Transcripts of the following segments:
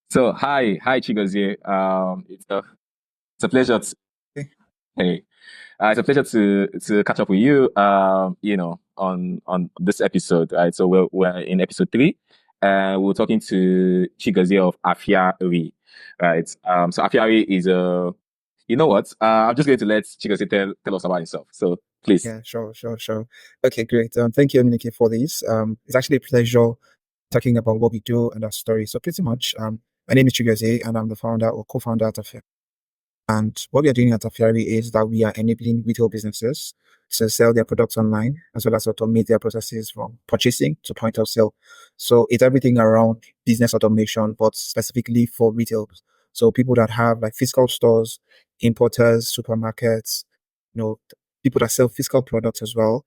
So hi Chigozie. It's a pleasure to hey, it's a pleasure to catch up with you. On this episode, right? So we're in episode three, and we're talking to Chigozie of Afiari, right? So Afiari is you know what? I'm just going to let Chigozie tell us about himself. So please. Yeah, sure. Okay, great. Thank you, Eminike, for this. It's actually a pleasure talking about what we do and our story. So pretty much, my name is Chigozie, and I'm the founder or co-founder at Afiari. And what we are doing at Afiari is that we are enabling retail businesses to sell their products online, as well as automate their processes from purchasing to point of sale. So it's everything around business automation, but specifically for retail. So people that have like physical stores, importers, supermarkets, you know, people that sell physical products as well.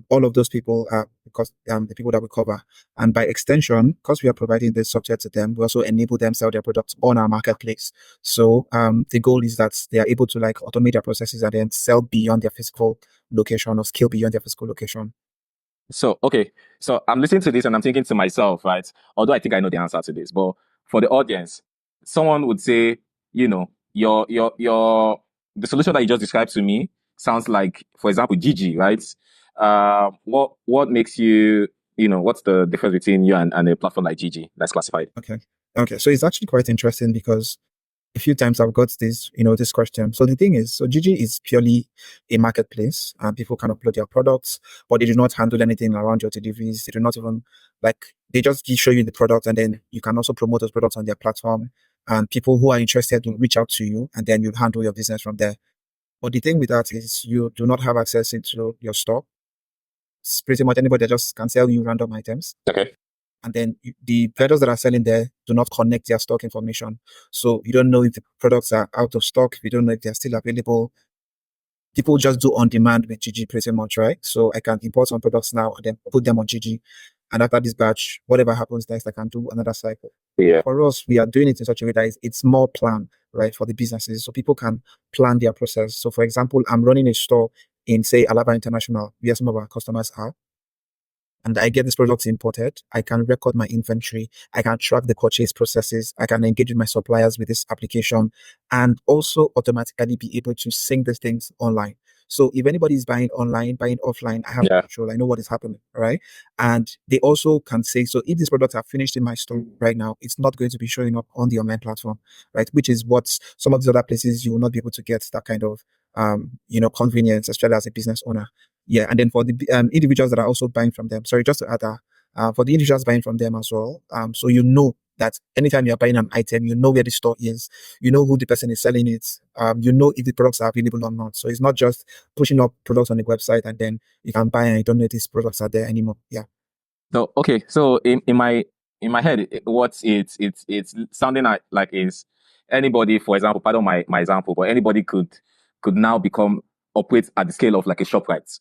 All of those people are because the people that we cover. And by extension, because we are providing this software to them, we also enable them sell their products on our marketplace. So the goal is that they are able to like automate their processes and then sell beyond their physical location or scale beyond their physical location. So, okay. So I'm listening to this and I'm thinking to myself, right? Although I think I know the answer to this, but for the audience, someone would say, the solution that you just described to me sounds like, for example, Gigi, right? What makes what's the difference between you and a platform like Gigi that's classified? Okay. Okay. So it's actually quite interesting because a few times I've got this question. So the thing is, so Gigi is purely a marketplace and people can upload their products, but they do not handle anything around your deliveries. They do not even they just show you the product and then you can also promote those products on their platform and people who are interested will reach out to you and then you handle your business from there. But the thing with that is you do not have access into your store. It's pretty much anybody that just can sell you random items. Okay. And then the vendors that are selling there do not connect their stock information. So you don't know if the products are out of stock. You don't know if they're still available. People just do on demand with Gigi pretty much, right? So I can import some products now and then put them on Gigi. And after this batch, whatever happens next, I can do another cycle. Yeah. For us, we are doing it in such a way that it's more planned, right, for the businesses. So people can plan their process. So for example, I'm running a store in, say, Alaba International, where some of our customers are, and I get these products imported, I can record my inventory. I can track the purchase processes. I can engage with my suppliers with this application and also automatically be able to sync these things online. So if anybody is buying online, buying offline, I have Yeah. control. I know what is happening, right? And they also can say, so if these products are finished in my store right now, it's not going to be showing up on the online platform, right? Which is what some of these other places you will not be able to get that kind of convenience, especially as a business owner. Yeah, and then for the individuals that are also buying from them, sorry, just to add that, for the individuals buying from them as well, so you know that anytime you're buying an item, you know where the store is, you know who the person is selling it, you know if the products are available or not. So it's not just pushing up products on the website and then you can buy and you don't know if these products are there anymore. Yeah. So okay, so in my head, it's sounding like is anybody, for example, pardon my example, but anybody could now become operate at the scale of like a ShopRite,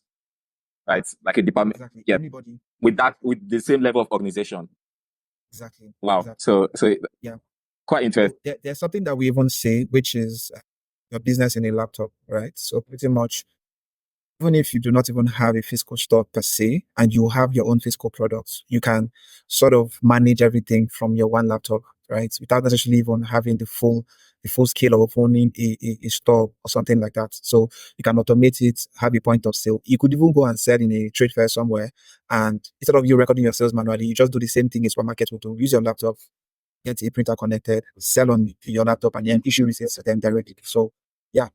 Yeah, right? Like a department, exactly. yeah, Anybody. with the same level of organization. Exactly. Wow. Exactly. So Yeah. quite So interesting. there's something that we even say, which is your business in a laptop, right? So pretty much even if you do not even have a physical store per se and you have your own physical products, you can sort of manage everything from your one laptop, right? Without necessarily even having the full scale of owning a store or something like that. So you can automate it, have a point of sale. You could even go and sell in a trade fair somewhere. And instead of you recording your sales manually, you just do the same thing a supermarket will do. Use your laptop, get a printer connected, sell on your laptop, and then issue receipts to them directly. So yeah.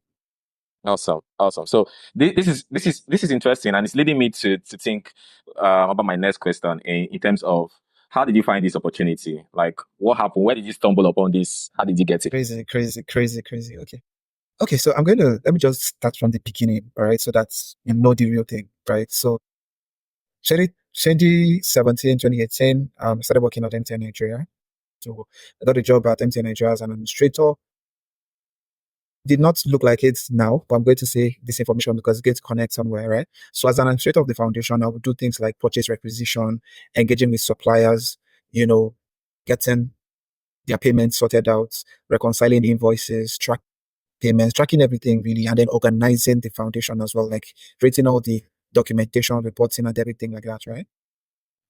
Awesome. So this is interesting, and it's leading me to think about my next question in terms of how did you find this opportunity? Like, what happened? Where did you stumble upon this? How did you get it? Crazy. Okay. Okay, so let me just start from the beginning, all right? So that's the real thing, right? So 2017, 2018, I started working at MTN Nigeria. So I got a job at MTN Nigeria as an administrator. Did not look like it now, but I'm going to say this information because it's going to connect somewhere, right? So as an administrator of the foundation, I would do things like purchase requisition, engaging with suppliers, you know, getting their payments sorted out, reconciling invoices, payments, tracking everything really, and then organizing the foundation as well, like creating all the documentation, reporting, and everything like that, right?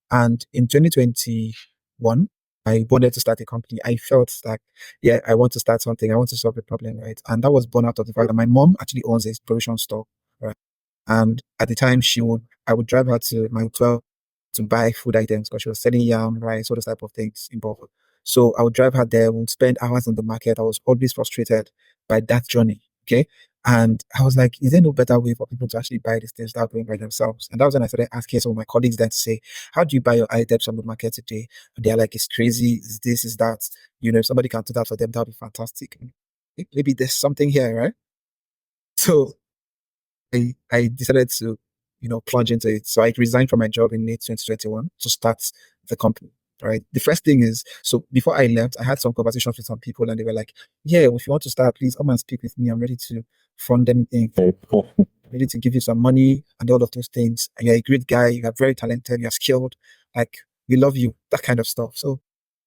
And in 2021, I wanted to start a company. I felt like, yeah, I want to start something. I want to solve a problem, right? And that was born out of the fact that my mom actually owns a provision store, right? And at the time, I would drive her to my hotel to buy food items because she was selling yam, rice, all those type of things in bulk. So I would drive her there. We'd spend hours on the market. I was always frustrated by that journey. Okay. And I was like, is there no better way for people to actually buy these things without going by themselves? And that was when I started asking some of my colleagues then to say, how do you buy your items from the market today? And they're like, it's crazy. It's this, is that. If somebody can do that for them, that would be fantastic. Maybe there's something here, right? So I decided to, plunge into it. So I resigned from my job in late 2021 to start the company. Right. The first thing is, so before I left, I had some conversations with some people and they were like, yeah, if you want to start, please come and speak with me. I'm ready to fund anything. Ready to give you some money and all of those things. And you're a great guy. You're very talented. You're skilled. Like, we love you, that kind of stuff. So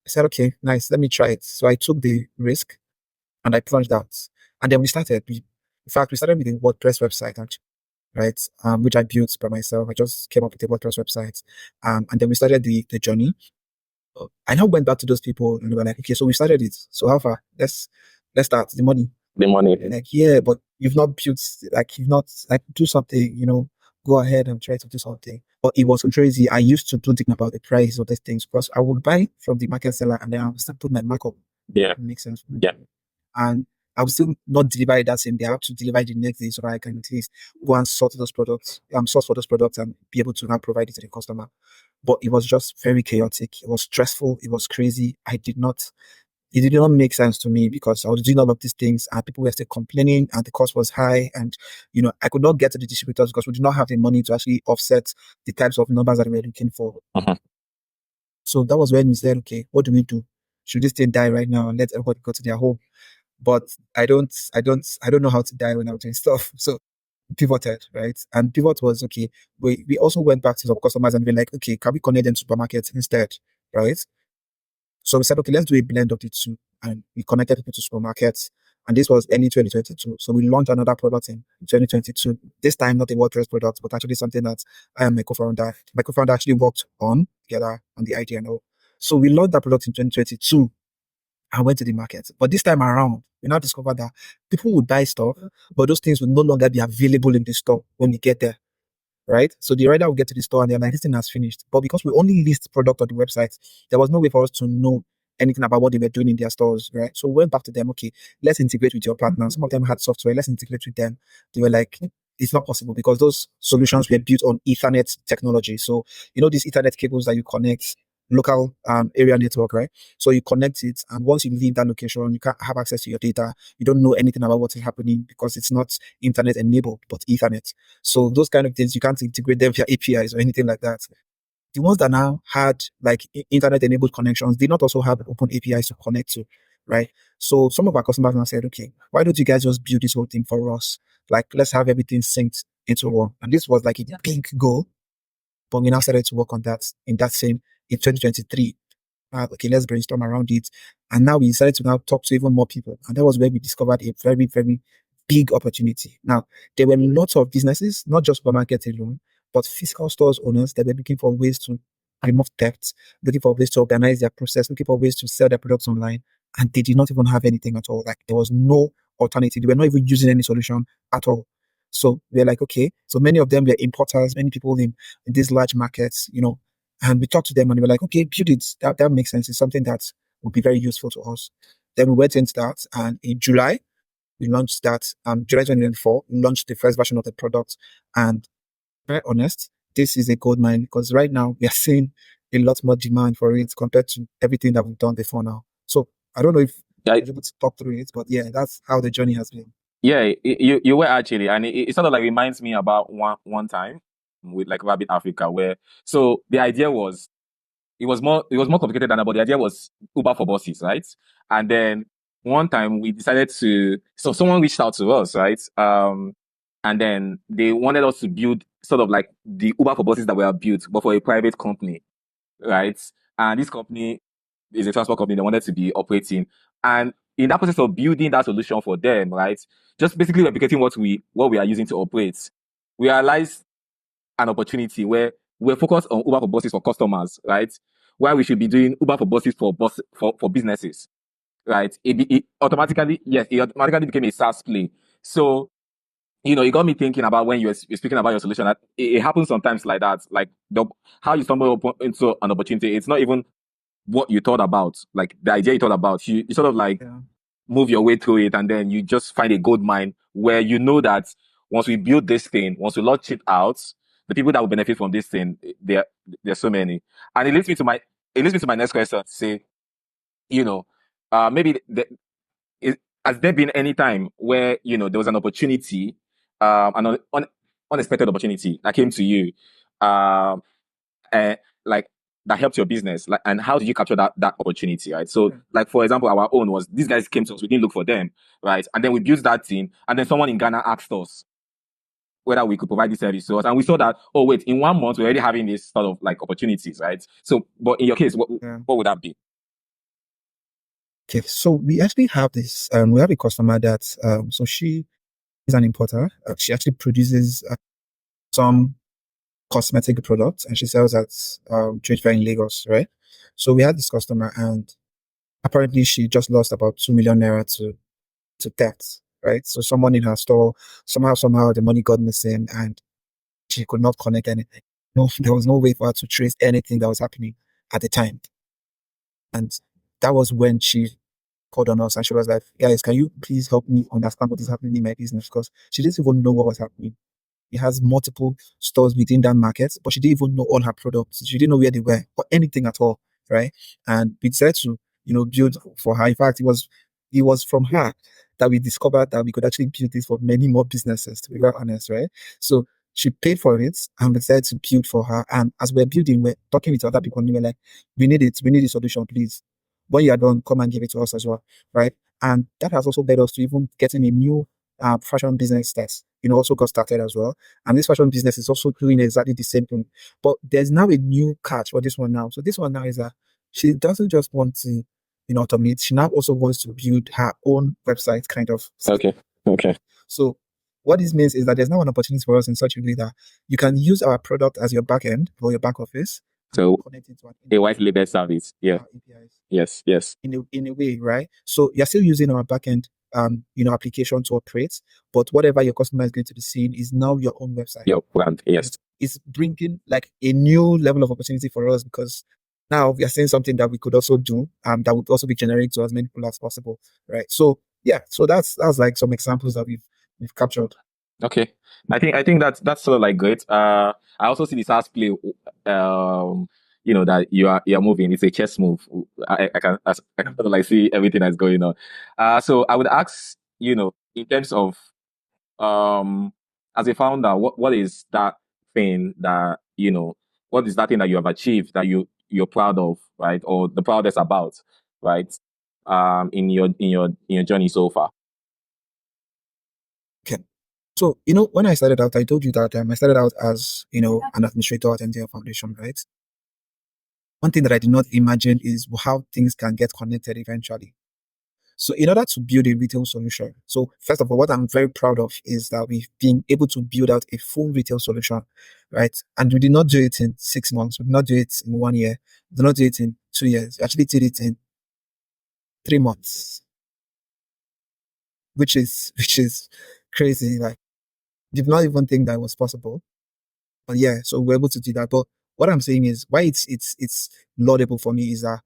I said, okay, nice. Let me try it. So I took the risk and I plunged out. And then we started. In fact, we started with a WordPress website, actually, right? Which I built by myself. I just came up with a WordPress website. And then we started the journey. I now went back to those people and they were like, okay, so we started it. So how far? Let's start the money. The money. Like, yeah, but you've not built, like, you've not, like, do something, go ahead and try to do something. But it was crazy. I used to do think about the price of these things because I would buy from the market seller and then I would start putting my markup. Yeah. It makes sense. Yeah. And I would still not deliver it that same day. I have to deliver it the next day so that I can at least go and source for those products and be able to now provide it to the customer. But it was just very chaotic. It was stressful. It was crazy. It did not make sense to me because I was doing all of these things and people were still complaining and the cost was high. And, I could not get to the distributors because we did not have the money to actually offset the types of numbers that we were looking for. Uh-huh. So that was when we said, okay, what do we do? Should this thing die right now and let everybody go to their home? But I don't know how to die when I'm doing stuff. So pivoted, right? And pivot was, okay, we also went back to some customers and we're like, okay, can we connect them to supermarkets instead, right? So we said, okay, let's do a blend of the two. And we connected people to supermarkets. And this was early 2022. So we launched another product in 2022. This time, not a WordPress product, but actually something that I am my co-founder. My co-founder actually worked on together on the idea. So we launched that product in 2022 and went to the market. But this time around, we now discovered that people would buy stuff, but those things will no longer be available in the store when we get there. Right? So the rider will get to the store and they're like, this thing has finished. But because we only list product on the website, there was no way for us to know anything about what they were doing in their stores, right? So we went back to them, okay, let's integrate with your partner. Some of them had software, let's integrate with them. They were like, it's not possible because those solutions were built on Ethernet technology. So, these Ethernet cables that you connect local area network, right? So you connect it, and once you leave that location, you can't have access to your data. You don't know anything about what is happening because it's not internet enabled, but Ethernet. So those kind of things, you can't integrate them via APIs or anything like that. The ones that now had like internet enabled connections did not also have open APIs to connect to, right? So some of our customers now said, okay, why don't you guys just build this whole thing for us? Like, let's have everything synced into one. And this was like a big goal, but we now started to work on that in 2023. Okay, let's brainstorm around it. And now we decided to now talk to even more people. And that was where we discovered a very, very big opportunity. Now, there were lots of businesses, not just supermarkets alone, but physical stores owners that were looking for ways to remove theft, looking for ways to organize their process, looking for ways to sell their products online. And they did not even have anything at all. Like, there was no alternative. They were not even using any solution at all. So we're like, okay. So many of them were importers, many people in these large markets, and we talked to them and they were like, okay, build it. That makes sense. It's something that would be very useful to us. Then we went into that, and in July, we launched that. July 2024, we launched the first version of the product. And very honest, this is a gold mine because right now we are seeing a lot more demand for it compared to everything that we've done before now. So I don't know if I was able to talk through it, but yeah, that's how the journey has been. Yeah, you were actually, and it sort of like reminds me about one time with like Rabbit Africa, where so the idea was it was more complicated than that, but the idea was Uber for buses, right? And then one time we decided to, so someone reached out to us, right? And then they wanted us to build sort of like the Uber for buses that were built, but for a private company, right? And this company is a transport company. They wanted to be operating, and in that process of building that solution for them, right? Just basically replicating what we are using to operate, we realized an opportunity where we're focused on Uber for buses for customers, right? why we should be doing Uber for buses for businesses, right? It automatically, yes, it automatically became a SaaS play. So, it got me thinking about when you're speaking about your solution. That it happens sometimes like that, like how you stumble into an opportunity. It's not even what you thought about, like the idea you thought about. You sort of like Yeah. move your way through it, and then you just find a gold mine where you know that once we build this thing, once we launch it out, the people that will benefit from this thing, there's so many. And it leads me to my next question. Say, maybe has there been any time where there was an opportunity, unexpected opportunity that came to you, um, uh, like that helped your business, like, and how did you capture that opportunity, right? So, like for example, our own was these guys came to us, we didn't look for them, right? And then we built that team, and then someone in Ghana asked us whether we could provide this service to us, and we saw that, oh wait, in 1 month we're already having this sort of like opportunities, right? So, but in your case, what Yeah. what would that be? Okay, so we actually have this. We have a customer that. So she is an importer. She actually produces some cosmetic products, and she sells at trade fair in Lagos, right? So we had this customer, and apparently she just lost about 2 million naira to theft, right? So someone in her store, somehow the money got missing, and she could not connect anything. No, there was no way for her to trace anything that was happening at the time. And that was when she called on us, and she was like, guys, can you please help me understand what is happening in my business? Because she didn't even know what was happening. It has multiple stores within that market, but she didn't even know all her products. She didn't know where they were or anything at all, right? And we decided to, build for her. In fact, it was from her that we discovered that we could actually build this for many more businesses, to be very honest, right? So she paid for it, and we decided to build for her. And as we're building, we're talking with other people, and we're like, we need it. We need a solution, please. When you are done, come and give it to us as well, right? And that has also led us to even getting a new fashion business that also got started as well. And this fashion business is also doing exactly the same thing. But there's now a new catch for this one now. So this one now is that she doesn't just want to automate. She now also wants to build her own website kind of. Okay. So what this means is that there's now an opportunity for us in such a way that you can use our product as your back end or your back office. So Connect it to a white label service. Yeah. APIs Yes. in a way, right? So you're still using our backend, application to operate, but whatever your customer is going to be seeing is now your own website. Your brand. Yes. It's bringing like a new level of opportunity for us, because now we are seeing something that we could also do, that would also be generic to as many people as possible, right? So yeah, so that's like some examples that we've captured. Okay. I think that's sort of like great. I also see the SaaS play, that you're moving. It's a chess move. I can sort of like see everything that's going on. So I would ask, in terms of, as a founder, what is that thing that, what is that thing that you have achieved that you're proud of, right? Or the proudest about, right? In your journey so far. Okay. So, when I started out, I told you that I started out as, an administrator at MTN Foundation, right? One thing that I did not imagine is how things can get connected eventually. So in order to build a retail solution, so first of all, what I'm very proud of is that we've been able to build out a full retail solution, right? And we did not do it in 6 months. We did not do it in 1 year. We did not do it in 2 years. We actually did it in 3 months, which is crazy. Like, did not even think that was possible. But yeah, so we're able to do that. But what I'm saying is why it's laudable for me is that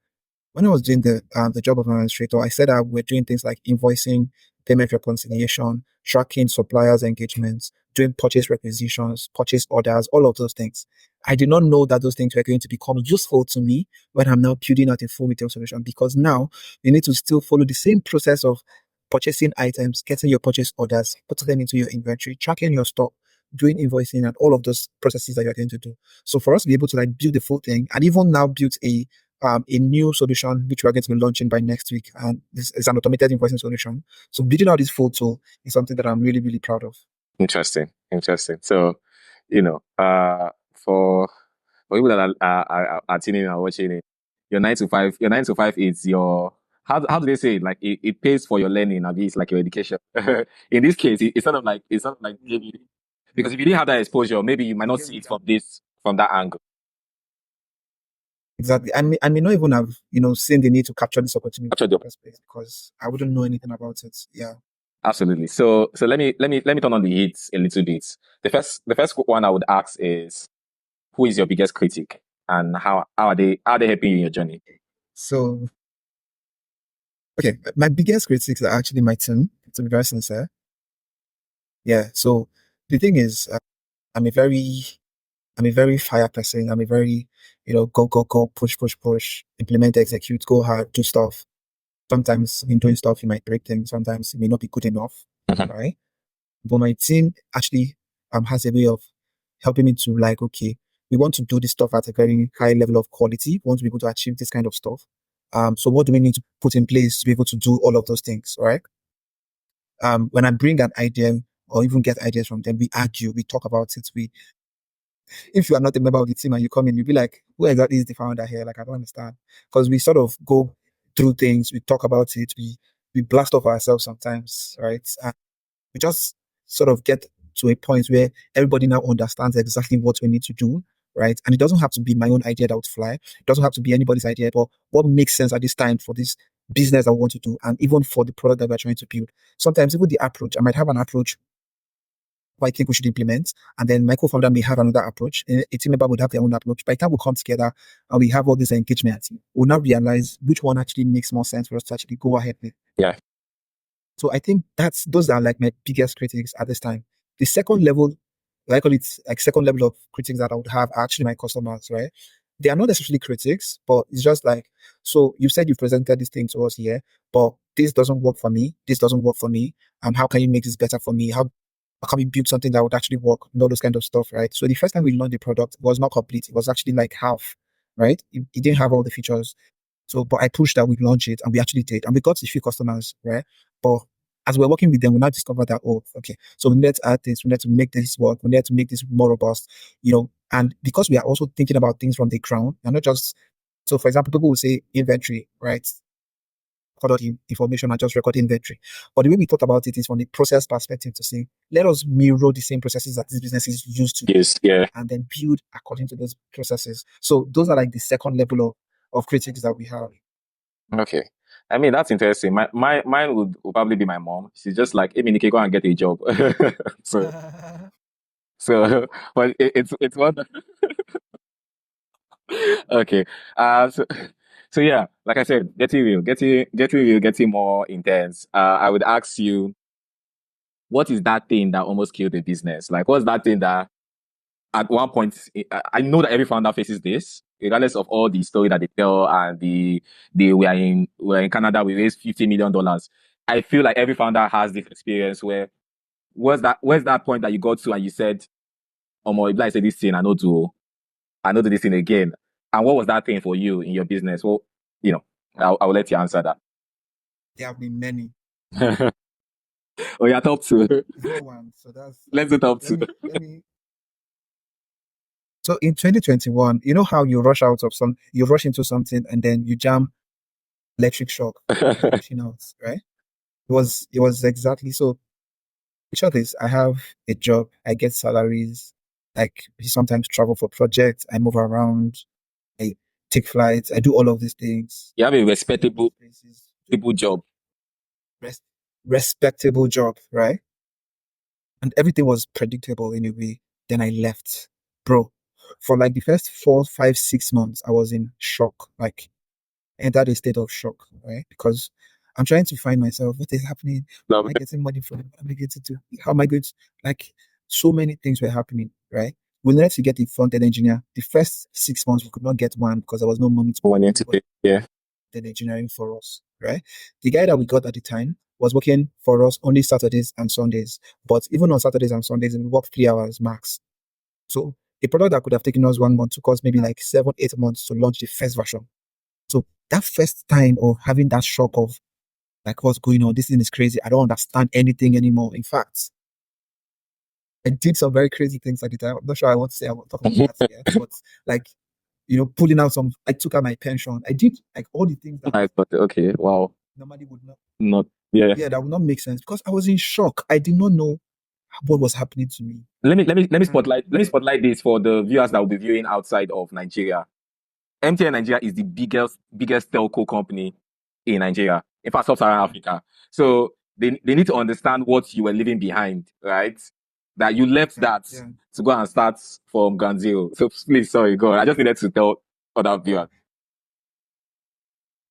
when I was doing the job of an administrator, I said that we're doing things like invoicing, payment reconciliation, tracking suppliers' engagements, doing purchase requisitions, purchase orders, all of those things. I did not know that those things were going to become useful to me when I'm now building out a full retail solution, because now you need to still follow the same process of purchasing items, getting your purchase orders, putting them into your inventory, tracking your stock, doing invoicing, and all of those processes that you're going to do. So for us to be able to like build the full thing, and even now build a new solution which we are going to be launching by next week, and this is an automated invoicing solution. So building out this full tool is something that I'm really, really proud of. Interesting. So, for people that are tuning in and watching it, your 9 to 5 is your, how do they say it? Like it pays for your learning, at least like your education. In this case, it's not like maybe, because if you didn't have that exposure, maybe you might not see it from that angle. Exactly. I may not even have, seen the need to capture this opportunity Capture in the the first place because I wouldn't know anything about it. Yeah. Absolutely. So let me turn on the heat a little bit. The first one I would ask is, who is your biggest critic, and how are they helping you in your journey? So, okay, my biggest critics are actually my team, to be very sincere. Yeah. So the thing is, I'm a very, I'm a very fire person. I'm a very, go, go, go, push, push, push, implement, execute, go hard, do stuff. Sometimes in doing stuff, you might break things. Sometimes it may not be good enough, Mhm. right? But my team actually has a way of helping me to like, okay, we want to do this stuff at a very high level of quality. We want to be able to achieve this kind of stuff. So what do we need to put in place to be able to do all of those things, right? When I bring an idea or even get ideas from them, we argue, we talk about it. If you are not a member of the team and you come in, you'll be like, who exactly is the founder here? Like, I don't understand. Because we sort of go through things, we talk about it, we blast off ourselves sometimes, right? We just sort of get to a point where everybody now understands exactly what we need to do, right? And it doesn't have to be my own idea that would fly. It doesn't have to be anybody's idea, but what makes sense at this time for this business that we want to do, and even for the product that we're trying to build. Sometimes even the approach, I might have an approach I think we should implement, and then my co-founder may have another approach. A team member would have their own approach. By the time we come together and we have all these engagements, we'll now realize which one actually makes more sense for us to actually go ahead with. Yeah. So I think those are like my biggest critics at this time. The second level, I call it like second level of critics that I would have are actually my customers, right? They are not necessarily critics, but it's just like, so you said you presented this thing to us here, but this doesn't work for me. This doesn't work for me. How can you make this better for me? How can we build something that would actually work? And all those kind of stuff, right? So the first time we launched the product was not complete. It was actually like half, right? It didn't have all the features. So, but I pushed that we launch it and we actually did. And we got a few customers, right? But as we're working with them, we now discovered that, oh, okay, so we need to add this, we need to make this work, we need to make this more robust, and because we are also thinking about things from the ground and not just, so for example, people will say inventory, right? Record all the information and just record inventory. But the way we thought about it is from the process perspective to say, let us mirror the same processes that this business is used to Yes. Yeah. and then build according to those processes. So those are like the second level of critics that we have. Okay. I mean, that's interesting. Mine would probably be my mom. She's just like, hey, Minike, go and get a job. so, so, but it's one. Okay. So yeah, like I said, getting more intense. I would ask you, what is that thing that almost killed the business? Like, what's that thing that at one point, I know that every founder faces this, regardless of all the story that they tell, and the we're in Canada, we raised $50 million. I feel like every founder has this experience where, where's that point that you got to and you said, oh my, if I say this thing, I know do this thing again. And what was that thing for you in your business? Well, I will let you answer that. There have been many. Oh yeah, top two. It's not one. So Let's do top let two. me. So in 2021, you know how you you rush into something and then you jam electric shock as you're rushing out, right? It was exactly so. The truth is, I have a job, I get salaries, like sometimes travel for projects, I move around, I take flights, I do all of these things. You have a Stay in these respectable places, doing people job. res- respectable job, right? And everything was predictable in a way. Then I left, bro. For like the first 4, 5, 6 months, I was in shock, like entered a state of shock, right? Because I'm trying to find myself. What is happening? Where am Love I getting money from? What am I getting to? How am I going to? Like, so many things were happening, right? We needed to get a front-end engineer. The first 6 months, we could not get one because there was no money to pay money to anybody pay. Yeah. did engineering for us, right? The guy that we got at the time was working for us only Saturdays and Sundays. But even on Saturdays and Sundays, we worked 3 hours max. So a product that could have taken us 1 month took us maybe like 7, 8 months to launch the first version. So that first time of having that shock of like what's going on, this thing is crazy. I don't understand anything anymore. In fact, I did some very crazy things at the time. I'm not sure I want to say I won't talk about that yet, but like pulling out I took out my pension. I did like all the things that I thought, okay, wow, normally would not. not yeah. Yeah, that would not make sense because I was in shock. I did not know what was happening to me. Let me spotlight this for the viewers that will be viewing outside of Nigeria. MTN Nigeria is the biggest telco company in Nigeria, in fact, sub-Saharan Africa. So they need to understand what you were leaving behind, right? That you left that Yeah. to go and start from ground zero. So please, sorry, go on. I just needed to tell other viewers.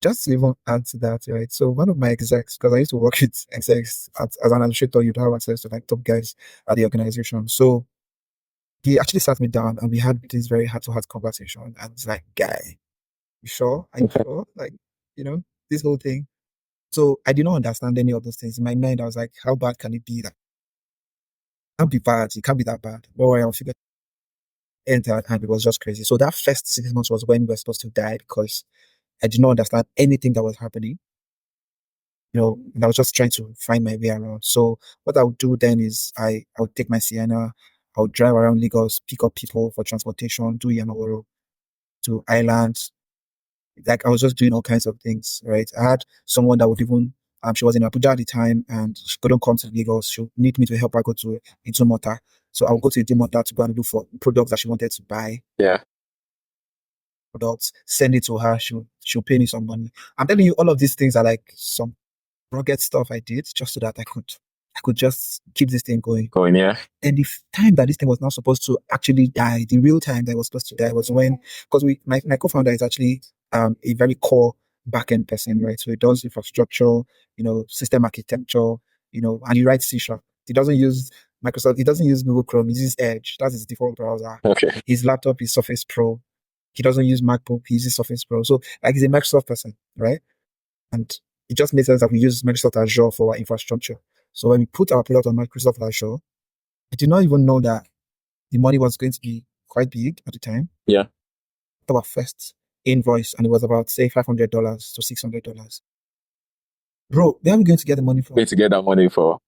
Just to even add to that, right? So one of my execs, because I used to work with execs as an administrator, you'd have access to like top guys at the organization. So he actually sat me down and we had this very heart-to-heart conversation. And it's like, guy, you sure? Are you sure? Like, you know, this whole thing. So I did not understand any of those things. In my mind, I was like, how bad can it be? That can't be bad. It can't be that bad. Don't worry, I'll figure it out. And it was just crazy. So that first 6 months was when we were supposed to die because I did not understand anything that was happening. And I was just trying to find my way around. So what I would do then is I would take my Sienna, I would drive around Lagos, pick up people for transportation, do Yanoworo to islands. Like I was just doing all kinds of things, right? I had someone that would even, she was in Abuja at the time and she couldn't come to Lagos. She would need me to help her go to Idumota. So I would go to Idumota to go and look for products that she wanted to buy. Yeah. Products, send it to her. She'll pay me some money. I'm telling you, all of these things are like some rugged stuff I did just so that I could just keep this thing going. Yeah. And the time that this thing was not supposed to actually die, the real time that it was supposed to die was when, because my co-founder is actually a very core backend person, right? So he does infrastructure, system architecture, and he writes C#. He doesn't use Microsoft, he doesn't use Google Chrome, he uses Edge. That's his default browser. Okay. His laptop is Surface Pro. He doesn't use MacBook, he uses Surface Pro. So like he's a Microsoft person, right? And it just made sense that we use Microsoft Azure for our infrastructure. So when we put our product on Microsoft Azure, I did not even know that the money was going to be quite big at the time. Yeah. Our first invoice, and it was about, say, $500 to $600. Bro, where are we going to get the money from? Where to get that money for?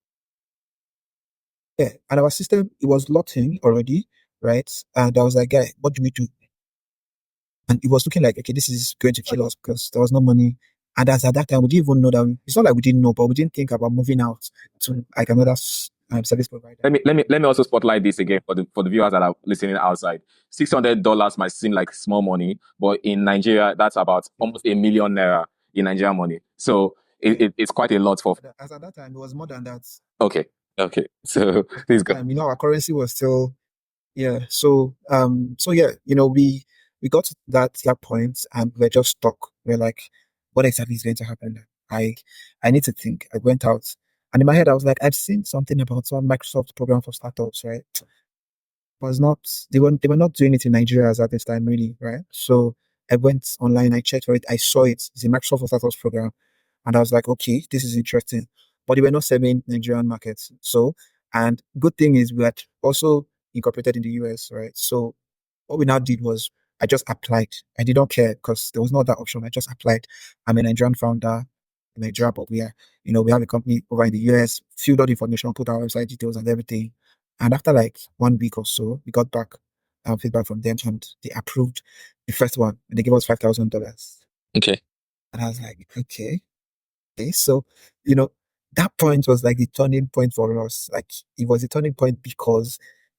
Yeah, and our system, it was locked in already, right? And I was like, guy, what do we do? And it was looking like, okay, this is going to kill us because there was no money. And as at that time, we didn't even know that. It's not like we didn't know, but we didn't think about moving out to like another service provider. Let me also spotlight this again for the viewers that are listening outside. $600 might seem like small money, but in Nigeria, that's about almost ₦1 million in Nigerian money. So it's quite a lot for. As at that time, it was more than that. Okay. So please go. Our currency was still, yeah. So yeah, we got to that point and we're just stuck. We're like, what exactly is going to happen? I need to think. I went out and in my head I was like, I've seen something about some Microsoft program for startups, right? Was not they were not doing it in Nigeria at this time, really, right? So I went online, I checked for it, I saw it. It's a Microsoft for startups program, and I was like, okay, this is interesting. But they were not serving Nigerian markets. So, and good thing is we had also incorporated in the US, right? So what we now did was I just applied. I did not care because there was no other option. I just applied. I'm a Nigerian founder in Nigeria, but we have a company over in the US, filled out the information, put our website details and everything. And after like 1 week or so, we got back feedback from them and they approved the first one and they gave us $5,000. Okay. And I was like, okay. So, that point was like the turning point for us. Like it was a turning point because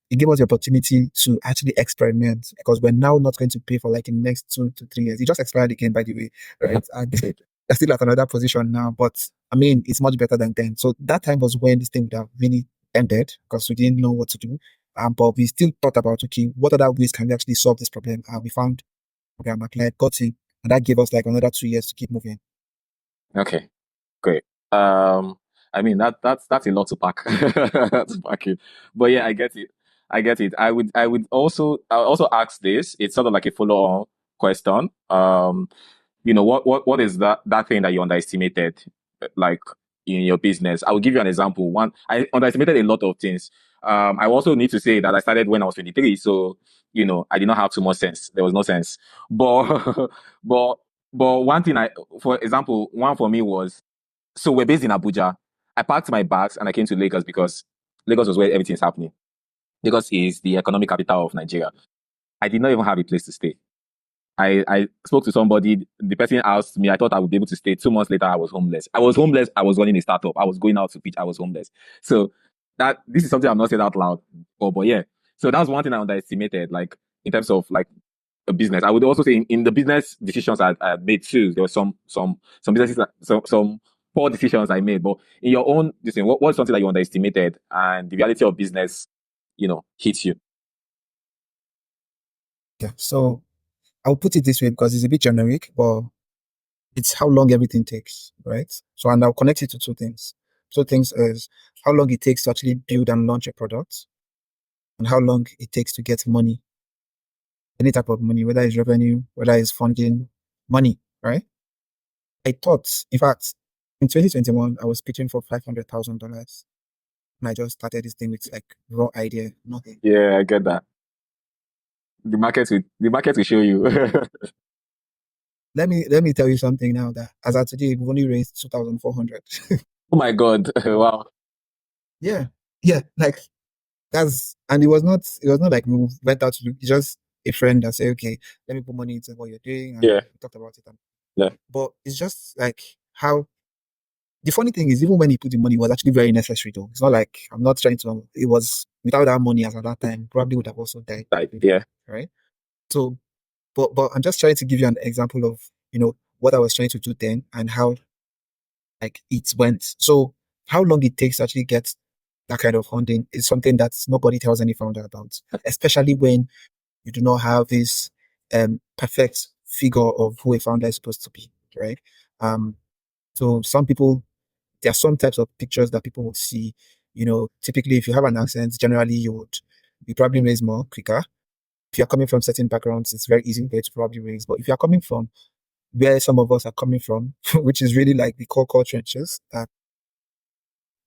it gave us the opportunity to actually experiment because we're now not going to pay for like in the next 2 to 3 years. It just expired again, by the way, right? And they're still at another position now, but I mean, it's much better than then. So that time was when this thing would have really ended because we didn't know what to do. But we still thought about, okay, what other ways can we actually solve this problem? And we found program applied, got in, and that gave us like another 2 years to keep moving. Okay, great. I mean that's a lot to pack to pack it. But yeah, I get it. I would also ask this. It's sort of like a follow-on question. What is that thing that you underestimated, like in your business? I will give you an example. One, I underestimated a lot of things. I also need to say that I started when I was 23, so I did not have too much sense. There was no sense. But but one thing for example, one for me was, so we're based in Abuja. I packed my bags and I came to Lagos because Lagos was where everything is happening. Lagos is the economic capital of Nigeria. I did not even have a place to stay. I spoke to somebody, the person asked me, I thought I would be able to stay. 2 months later, I was homeless. I was running a startup. I was going out to pitch. I was homeless. So this is something I'm not saying out loud. But yeah. So that was one thing I underestimated, like in terms of like a business. I would also say in the business decisions I made too, there were some businesses some poor decisions I made. But in your own decision, what's something that you underestimated and the reality of business, hits you? Yeah. So I'll put it this way because it's a bit generic, but it's how long everything takes, right? So, and I'll connect it to two things. Two things is how long it takes to actually build and launch a product, and how long it takes to get money, any type of money, whether it's revenue, whether it's funding, money, right? I thought, in fact, in 2021, I was pitching for $500,000, and I just started this thing with like raw idea, nothing. Yeah, I get that. The market will show you. Let me tell you something now that as of today, we've only raised 2,400. Oh my God. Wow. Yeah, yeah, like and it was not like we went out to do, it's just a friend that said, okay, let me put money into what you're doing, and Yeah. we talked about it. Yeah. But it's just like how the funny thing is, even when he put the money, it was actually very necessary though. It's not like I'm not trying to, it was without that money as at that time, probably would have also died. Like, yeah. Right. So, but I'm just trying to give you an example of, what I was trying to do then and how like it went. So how long it takes to actually get that kind of funding is something that nobody tells any founder about, especially when you do not have this perfect figure of who a founder is supposed to be, right? So some people, there are some types of pictures that people would see. Typically, if you have an accent, generally you probably raise more quicker. If you're coming from certain backgrounds, it's very easy for you to probably raise. But if you're coming from where some of us are coming from, which is really like the core trenches, that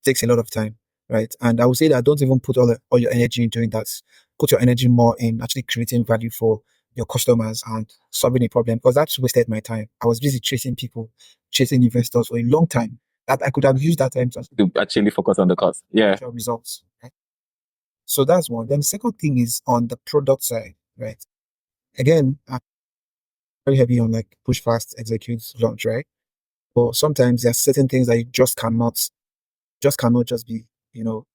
takes a lot of time, right? And I would say that don't even put all your energy in doing that. Put your energy more in actually creating value for your customers and solving a problem, because that's wasted my time. I was busy chasing people, chasing investors for a long time that I could have used that time to Actually focus on the cost. Yeah. actual results. Right? So that's one. Then the second thing is on the product side, right? Again, I'm very heavy on like push fast, execute, launch, right? But sometimes there are certain things that you just cannot just be, you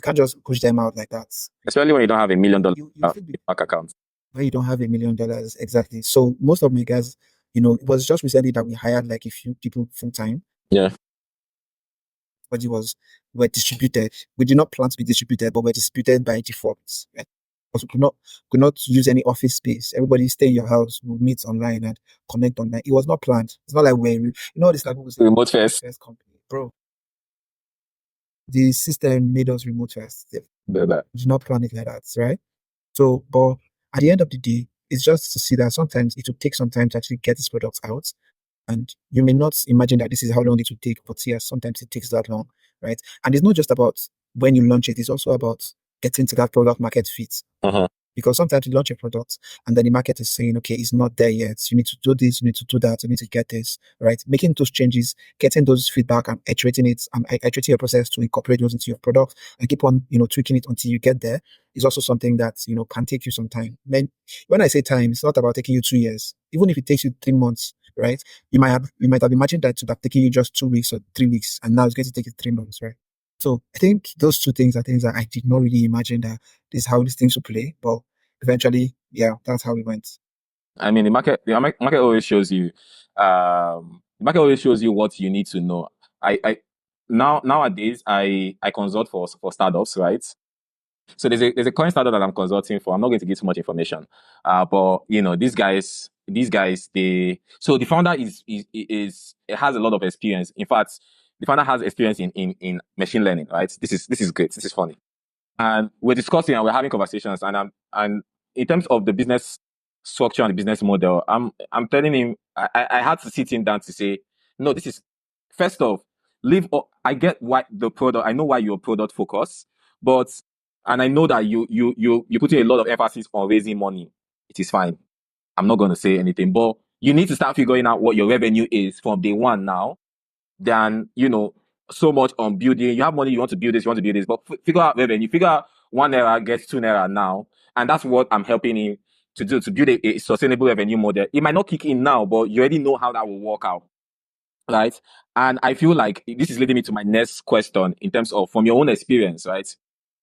can't just push them out like that. Especially when you don't have $1 million You still be bank account. where you don't have $1 million exactly. So most of my guys, it was just recently that we hired like a few people full time, Yeah. but were distributed. We did not plan to be distributed, but we're distributed by default. Right? Because we could not use any office space. Everybody stay in your house. We'll meet online and connect online. It was not planned. It's not like this like people say Remote first. first company, bro. The system made us remote first. We did not plan it like that, right? So, but at the end of the day, it's just to see that sometimes it will take some time to actually get this product out. And you may not imagine that this is how long it will take, but yes, sometimes it takes that long, right? And it's not just about when you launch it, it's also about getting to that product market fit. Uh-huh. Because sometimes you launch a product and then the market is saying, okay, it's not there yet. You need to do this, you need to do that, you need to get this, right? Making those changes, getting those feedback and iterating it and iterating your process to incorporate those into your product and keep on, tweaking it until you get there is also something that, can take you some time. When I say time, it's not about taking you 2 years. Even if it takes you 3 months, right? You might have imagined that it would have taken you just 2 weeks or 3 weeks, and now it's going to take you 3 months, right? So I think those two things are things that I did not really imagine that this is how these things will play, but eventually, yeah, that's how it went. I mean, the market always shows you, the market always shows you what you need to know. Nowadays, I consult for startups, right? So there's a current startup that I'm consulting for. I'm not going to give too much information, but these guys, so the founder has a lot of experience. In fact, the founder has experience in machine learning, right? This is great. This is funny. And we're discussing and we're having conversations, and in terms of the business structure and the business model, I'm telling him I had to sit him down to say, no, this is first off, I get why the product, I know why you're product focused, but and I know that you putting a lot of emphasis on raising money. It is fine. I'm not gonna say anything, but you need to start figuring out what your revenue is from day one now than so much on building. You have money, you want to build this, you want to build this, but figure out revenue. Figure out 1 naira gets 2 naira now, and that's what I'm helping him to do, to build a sustainable revenue model. It might not kick in now, but you already know how that will work out, right? And I feel like this is leading me to my next question in terms of from your own experience, right?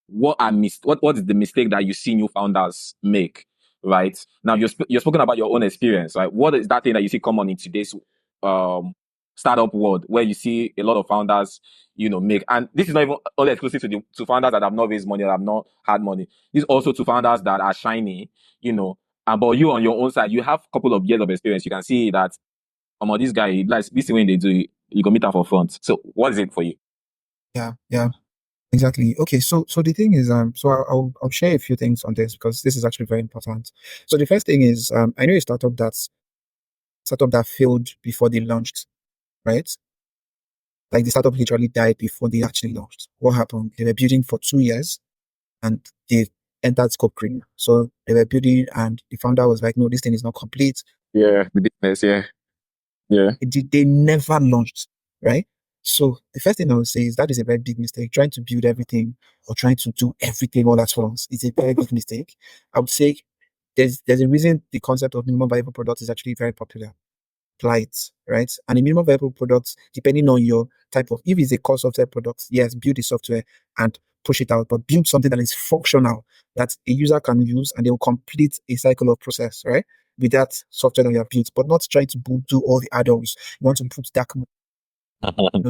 What is the mistake that you see new founders make right? Now you're spoken about your own experience, right? What is that thing that you see common in today's startup world where you see a lot of founders, make, and this is not even only exclusive to founders that have not raised money or have not had money. This is also to founders that are shiny, but you on your own side, you have a couple of years of experience. You can see that, this guy, like this thing when they do, you go meet him for front. So what is it for you? Yeah, exactly. Okay, so the thing is, so I'll share a few things on this because this is actually very important. So the first thing is, I know a startup that failed before they launched, right? Like the startup literally died before they actually launched. What happened? They were building for 2 years and they entered scope creep. So they were building and the founder was like, no, this thing is not complete. Yeah, the business, yeah. They never launched, right? So the first thing I would say is that is a very big mistake. Trying to build everything or trying to do everything all at once is a very big mistake. I would say there's a reason the concept of minimum viable product is actually very popular. Apply it, right? And a minimum viable product, depending on your type of, if it's a core software product, yes, build the software and push it out, but build something that is functional that a user can use and they will complete a cycle of process, right? With that software that you have built, but not trying to do all the add-ons. You want to put dark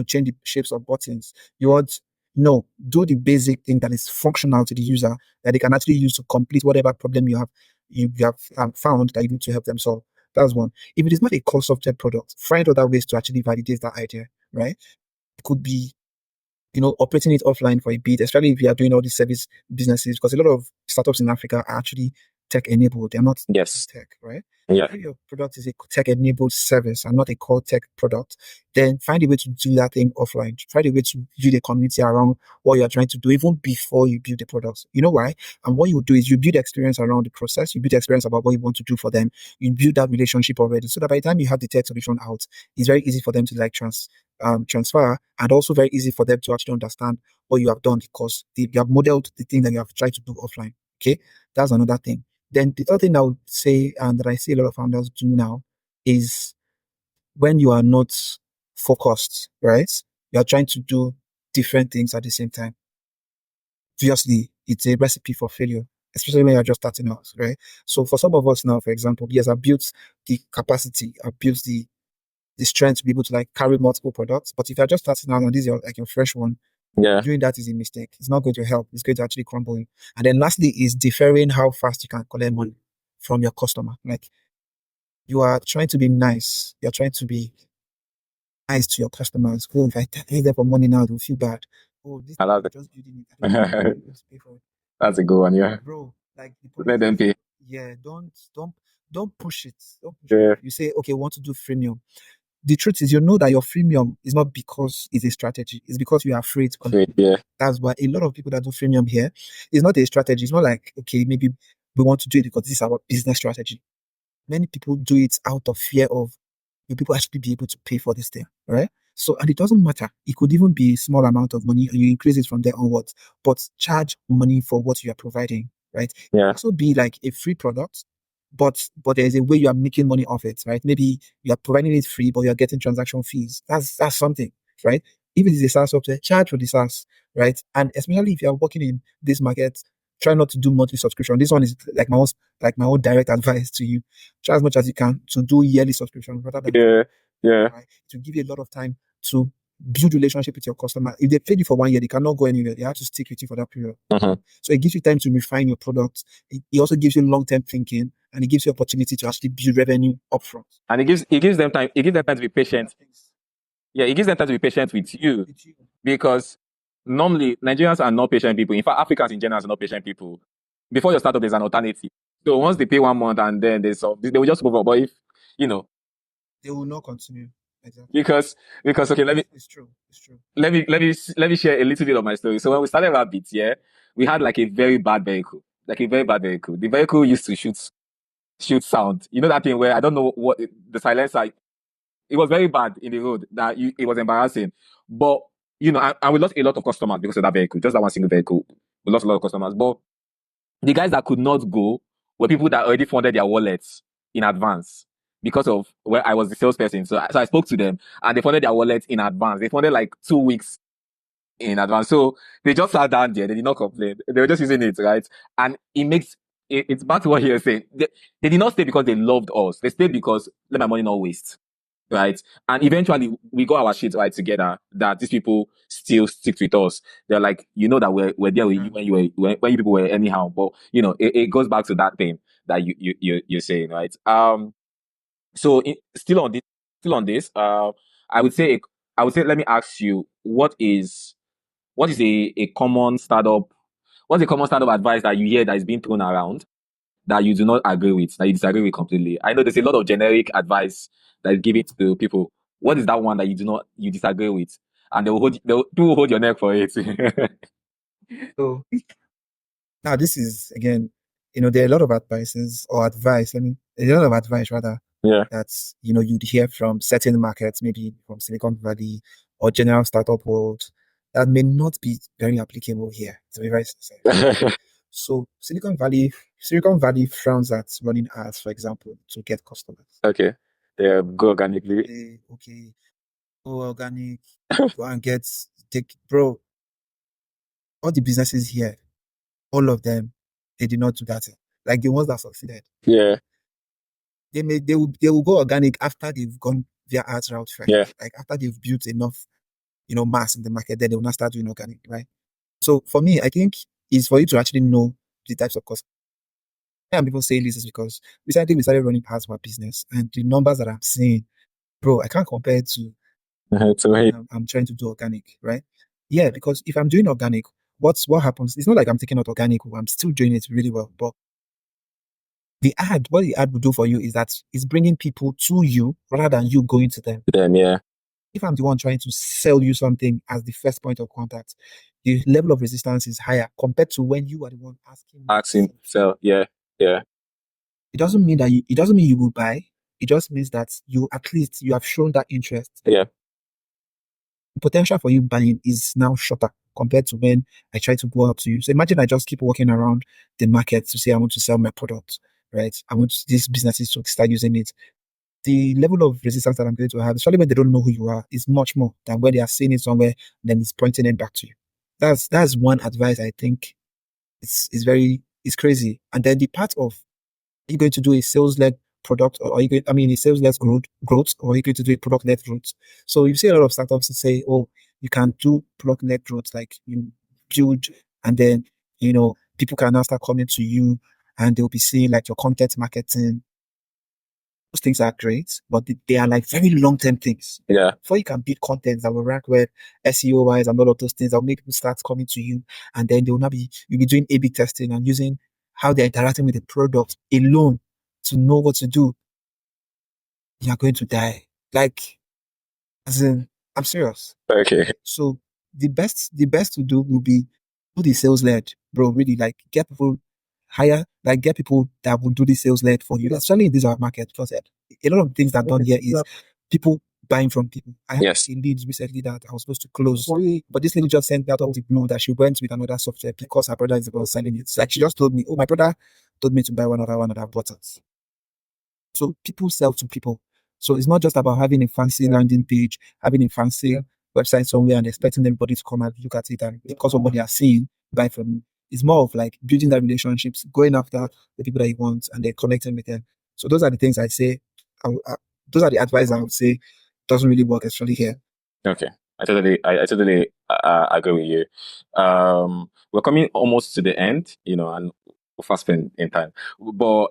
change the shapes of buttons. You want, do the basic thing that is functional to the user that they can actually use to complete whatever problem you have found that you need to help them solve. That's one. If it is not a core software product, find other ways to actually validate that idea, right? It could be, operating it offline for a bit, especially if you are doing all these service businesses, because a lot of startups in Africa are actually tech enabled. They're not Yes. tech, right? Yeah. If your product is a tech enabled service and not a core tech product, then find a way to do that thing offline. Find a way to build a community around what you're trying to do, even before you build the product. You know why? And what you do is you build experience around the process, you build experience about what you want to do for them, you build that relationship already. So that by the time you have the tech solution out, it's very easy for them to transfer, and also very easy for them to actually understand what you have done because you have modeled the thing that you have tried to do offline. Okay, that's another thing. Then the other thing I would say, and that I see a lot of founders do now, is when you are not focused, right? You are trying to do different things at the same time. Obviously, it's a recipe for failure, especially when you're just starting out, right? So for some of us now, for example, yes, I've built the capacity, I've built the strength to be able to like carry multiple products. But if you're just starting out and this is your fresh one, Yeah. doing that is a mistake. It's not going to help. It's going to actually crumble you. And then lastly is deferring how fast you can collect money from your customer. Like you are trying to be nice. You're trying to be nice to your customers. Oh, if I pay them for money now, they'll feel bad. Oh, this I thing love I'm it. just building it. I don't just pay for it. That's a good one, yeah. Bro, like the point Let them is, pay. yeah, don't push it. Don't push Yeah. it. You say, okay, want to do freemium. The truth is, you know that your freemium is not because it's a strategy. It's because you are afraid. Yeah. That's why a lot of people that do freemium here, it's not a strategy. It's not like, okay, maybe we want to do it because this is our business strategy. Many people do it out of fear of, will people actually be able to pay for this thing, right? So, and it doesn't matter. It could even be a small amount of money and you increase it from there onwards, but charge money for what you are providing, right? It Yeah. could also be like a free product, but there's a way you are making money off it, right? Maybe you are providing it free, but you are getting transaction fees. That's something, right? If it is a SaaS software, charge for the SaaS, right? And especially if you are working in this market, try not to do monthly subscription. This one is like my own direct advice to you. Try as much as you can to do yearly subscription rather than Yeah. right? To give you a lot of time to build relationship with your customer. If they paid you for 1 year, they cannot go anywhere. They have to stick with you for that period. Mm-hmm. So it gives you time to refine your product. It also gives you long-term thinking, and it gives you opportunity to actually build revenue upfront. And it gives them time. It gives them time to be patient. Yeah, it gives them time to be patient with you because normally Nigerians are not patient people. In fact, Africans in general are not patient people. Before your startup, there's an alternative. So once they pay 1 month and then they will just move on. But if they will not continue. Exactly. Because okay, It's true. let me share a little bit of my story. So when we started Rabbit, yeah, we had like a very bad vehicle. Like a very bad vehicle. The vehicle used to shoot sound. You know that thing where I don't know what the silencer. It was very bad in the road that it was embarrassing. But and we lost a lot of customers because of that vehicle. Just that one single vehicle, we lost a lot of customers. But the guys that could not go were people that already funded their wallets in advance because of where I was the salesperson. So I spoke to them and they funded their wallets in advance. They funded like 2 weeks in advance. So they just sat down there. They did not complain. They were just using it, right? And it makes it's back to what you're saying. They did not stay because they loved us. They stayed because let my money not waste. Right. And eventually we got our shit right together that these people still stick with us. They're like, that we're there with you when when you people were anyhow. But it goes back to that thing that you're saying, right? So still on this, I would say, let me ask you, what is a common startup, what's a common startup advice that you hear that is being thrown around that you do not agree with, that you disagree with completely? I know there's a lot of generic advice that is given to people. What is that one that you disagree with? And people will hold your neck for it. So now this is again, there are a lot of advices or advice. A lot of advice rather Yeah. that's you'd hear from certain markets, maybe from Silicon Valley or general startup world, that may not be very applicable here. To be very sincere. So Silicon Valley frowns at running ads, for example, to get customers. Okay. Yeah, go organically. Okay, go organic, go and bro. All the businesses here, all of them, they did not do that. Like the ones that succeeded, Yeah. they will go organic after they've gone via ads route first. Yeah. Like after they've built enough, mass in the market, then they will not start doing organic, right? So for me, I think it's for you to actually know the types of customers. And people say this is because recently we started running ads for our business, and the numbers that I'm seeing, bro, I can't compare it to So hey, I'm trying to do organic, right? Yeah, because if I'm doing organic, what happens? It's not like I'm taking out organic, I'm still doing it really well. But what the ad will do for you is that it's bringing people to you rather than you going to them. then yeah. If I'm the one trying to sell you something as the first point of contact, the level of resistance is higher compared to when you are the one asking me to Asking, sell. sell, yeah, yeah, It doesn't mean you will buy. It just means that at least you have shown that interest. yeah. The potential for you buying is now shorter compared to when I try to go up to you. So imagine I just keep walking around the market to say I want to sell my product, right? I want these businesses to start using it. The level of resistance that I'm going to have, especially when they don't know who you are, is much more than when they are seeing it somewhere, then it's pointing it back to you. That's one advice I think it's crazy. And then the part of, are you going to do a sales-led product, or are you going, a sales-led growth, or are you going to do a product-led growth? So you see a lot of startups that say, oh, you can do product-led growth, like you build, and then, people can now start coming to you and they'll be seeing like your content marketing. Those things are great, but they are like very long-term things. Yeah. Before you can build content that will rank well, SEO wise and all of those things, that will make people start coming to you, and then you'll be doing A/B testing and using how they're interacting with the product alone to know what to do. You're going to die. Like, as in, I'm serious. Okay. So the best to do will be do the sales led, bro. Really, like get people get people that will do the sales led for you. Especially in this our market, because a lot of things that are done here is people buying from people. I had Yes. a lead recently that I was supposed to close, but this lady just sent me out of the blue that she went with another software because her brother is about selling it. Like she just told me, oh, my brother told me to buy one that I've bought it. So people sell to people. So it's not just about having a fancy landing page, having a fancy website somewhere and expecting everybody to come and look at it and because of what they are seeing, buy from you. It's more of like building that relationships, going after the people that you want and then connecting with them. So those are the things I say. Those are the advice I would say doesn't really work actually here. Okay. I totally agree with you. We're coming almost to the end, and we're fast spend in time. But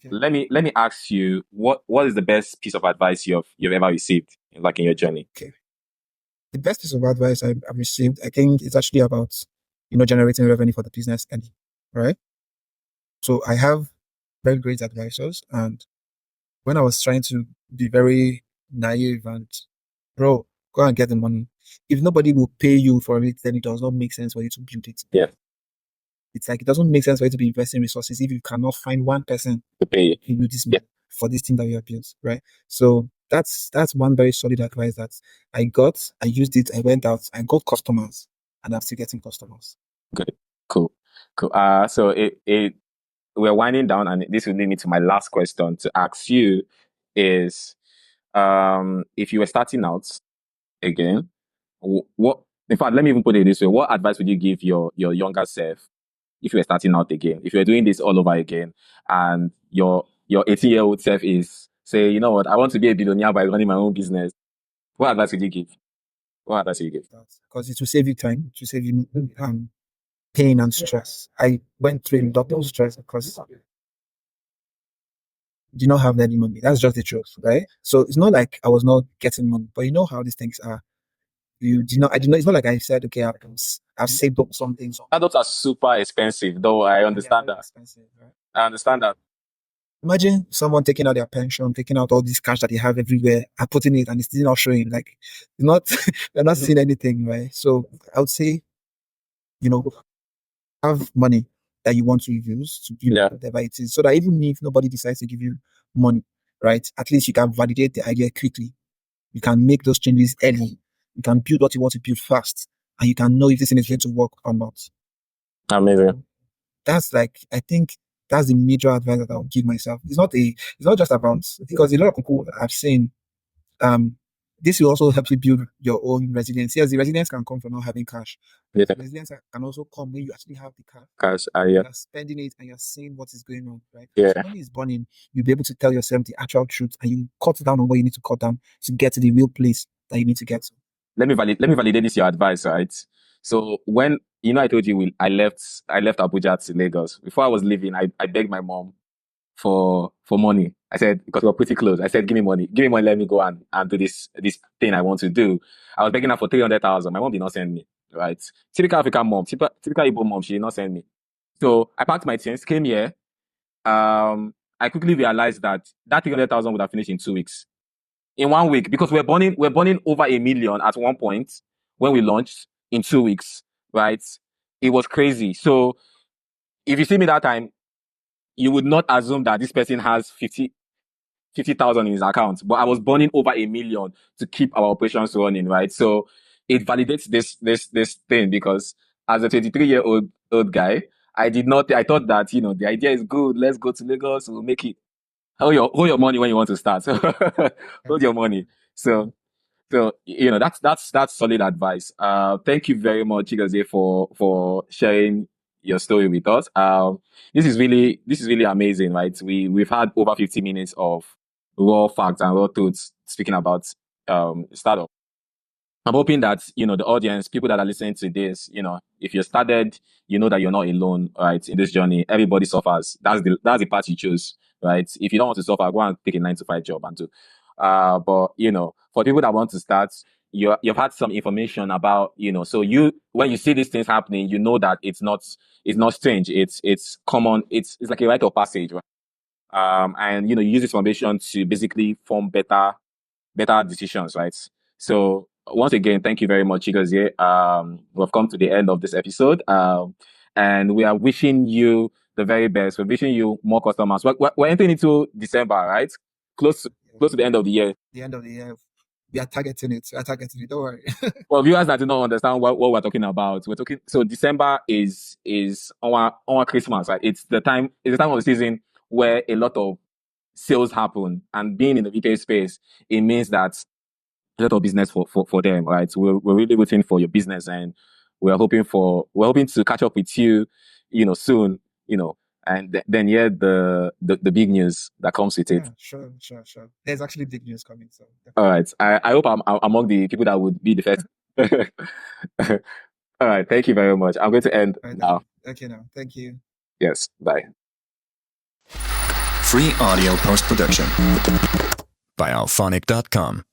let me ask you, what is the best piece of advice you've ever received, like in your journey? Okay. The best piece of advice I've received, I think, it's actually about, generating revenue for the business and right. So I have very great advisors, and when I was trying to be very naive and bro, go and get the money. If nobody will pay you for it, then it does not make sense for you to build it. Yeah. It's like it doesn't make sense for you to be investing resources if you cannot find one person To pay who do this for this thing that you have built, right? So that's one very solid advice that I got. I used it. I went out. I got customers, and I'm still getting customers. Good. Cool. So we're winding down, and this will lead me to my last question to ask you is, if you were starting out again, what, in fact, let me even put it this way: what advice would you give your younger self if you were starting out again, if you're doing this all over again, and your 18-year-old self is say, you know what, I want to be a billionaire by running my own business, what advice would you give? What advice would you give? Because it will save you time, to save you pain and stress. I went through double stress because did not have any money. That's just the truth, right? So it's not like I was not getting money, but you know how these things are. You did not. I did not. It's not like I said, okay, I've saved up something. So Adults are super expensive, though I they are understand very that. expensive, right? I understand that. Imagine someone taking out their pension, taking out all this cash that they have everywhere, and putting it, and it's still not showing. Like, it's not, they're not seeing anything, right? So I would say, you know, have money that you want to use to build Yeah. whatever it is, so that even if nobody decides to give you money, right, at least you can validate the idea quickly. You can make those changes early. You can build what you want to build fast, and you can know if this thing is going to work or not. Amazing. That's like, I think that's the major advice that I'll give myself. It's not just about, because a lot of people I've seen, this will also help you build your own resilience. Yes, the resilience can come from not having cash. Yeah. The resilience can also come when you actually have the cash. Cash, yeah. You're spending it and you're seeing what is going on, right? Yeah. So money is burning. You'll be able to tell yourself the actual truth, and you cut down on what you need to cut down to get to the real place that you need to get to. Let me validate this your advice, right? So when I told you I left Abuja to Lagos. Before I was leaving, I begged my mom for money. I said, because we were pretty close. I said, give me money, let me go and do this thing I want to do. I was begging her for 300,000. My mom did not send me, right? Typical African mom, typical Igbo mom, she did not send me. So I packed my things, came here. I quickly realized that 300,000 would have finished in 2 weeks. In 1 week, because we're burning over 1 million at one point when we launched in 2 weeks, right? It was crazy. So if you see me that time, you would not assume that this person has 50,000 in his account, but I was burning over 1 million to keep our operations running, right? So it validates this thing, because as a 23-year-old guy, I thought that, the idea is good. Let's go to Lagos. We'll make it. Hold your money when you want to start. So hold your money. So that's solid advice. Thank you very much, Chigozie, for sharing your story with us. This is really amazing, right? We've had over 50 minutes of raw facts and raw truths speaking about startup. I'm hoping that, the audience, people that are listening to this, if you started, you know that you're not alone, right? In this journey, everybody suffers. That's the path you choose, right? If you don't want to suffer, go and take a 9 to 5 job and do. But for people that want to start, you've had some information about, so when you see these things happening, you know that it's not strange. It's common. It's like a rite of passage, right? And you use this information to basically form better decisions, right? So once again, thank you very much, Chigozie. We've come to the end of this episode, and we are wishing you the very best. We're wishing you more customers. We're entering into December, right? Close to the end of the year. The end of the year, we are targeting it. Don't worry. For viewers that do not understand what we're talking about, so December is our Christmas, right? It's the time of the season where a lot of sales happen, and being in the retail space, it means that a lot of business for them, right? We're really waiting for your business, and we're hoping to catch up with you, soon, and then hear the big news that comes with it. Yeah, sure. There's actually big news coming. So all right, I hope I'm among the people that would be the first. All right, thank you very much. I'm going to end now. Okay, now. Thank you. Yes, bye. Free audio post-production by alphonic.com.